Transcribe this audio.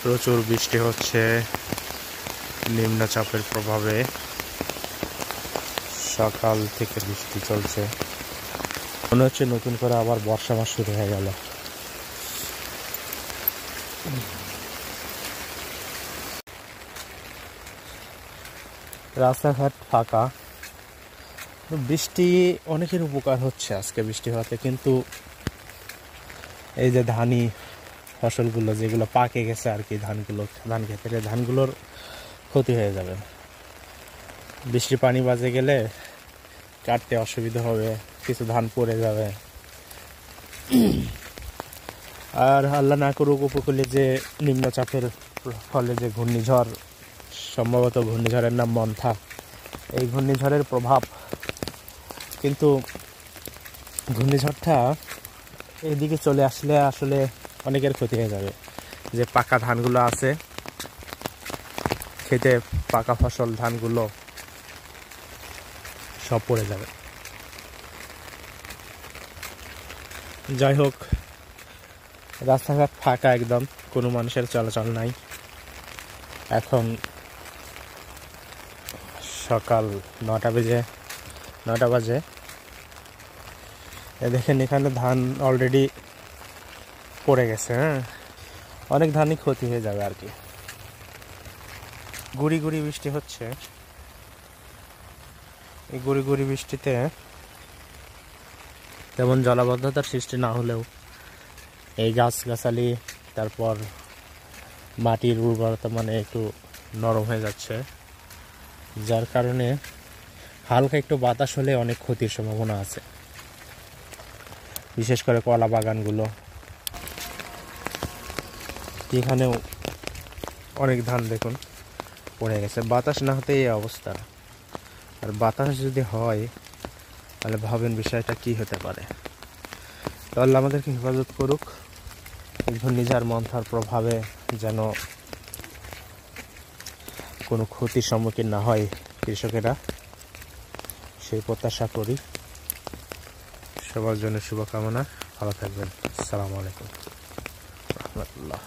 প্রচুর বৃষ্টি হচ্ছে নিম্নচাপের প্রভাবে। সকাল থেকে বৃষ্টি চলছে, মনে হচ্ছে নতুন করে আবার বর্ষা মাস শুরু হয়ে গেল। রাস্তাঘাট ফাঁকা, বৃষ্টি অনেকের উপকার হচ্ছে আজকে বৃষ্টি হওয়াতে, কিন্তু এই যে ধানি ফসলগুলো যেগুলো পাকে গেছে আর কি, ধান ক্ষেতের ধানগুলোর ক্ষতি হয়ে যাবে। বৃষ্টির পানি বাজে গেলে কাটতে অসুবিধা হবে, কিছু ধান পড়ে যাবে। আর আল্লাহ না করুক উপকূলে যে নিম্নচাপের ফলে যে ঘূর্ণিঝড়, সম্ভবত ঘূর্ণিঝড়ের নাম মন্থা, এই ঘূর্ণিঝড়ের প্রভাব, কিন্তু ঘূর্ণিঝড়টা এইদিকে চলে আসলে আসলে অনেকের ক্ষতি হয়ে যাবে। যে পাকা ধানগুলো আছে খেতে, পাকা ফসল ধানগুলো সব পড়ে যাবে। যাই হোক, রাস্তাঘাট ফাঁকা একদম, কোনো মানুষের চলাচল নাই। এখন সকাল 9টা বাজে। দেখেন এখানে ধান অলরেডি পড়ে গেছে। অনেক ধানই ক্ষতি হয়ে যাবে আর কি। গুড়ি গুড়ি বৃষ্টি হচ্ছে। এই গুড়ি গুড়ি বৃষ্টিতে তেমন জলাবদ্ধতার সৃষ্টি না হলেও এই গাছগাছালি, তারপর মাটির উর্বরতা মানে একটু নরম হয়ে যাচ্ছে, যার কারণে হালকা একটু বাতাস হলে অনেক ক্ষতির সম্ভাবনা আছে। বিশেষ করে কলা বাগানগুলো, এখানেও অনেক ধান দেখুন পড়ে গেছে। বাতাস না হতে এই অবস্থা, আর বাতাস যদি হয় তাহলে ভাবেন বিষয়টা কি হতে পারে। তো আল্লাহ আমাদেরকে হেফাজত করুক, ঘূর্ণিঝড় মন্থার প্রভাবে যেন কোনো ক্ষতির সম্মুখীন না হয় কৃষকেরা, সেই প্রত্যাশা করি। সবার জন্য শুভকামনা। ভালো থাকবেন। আসসালামু আলাইকুম রহমতুল্লাহ।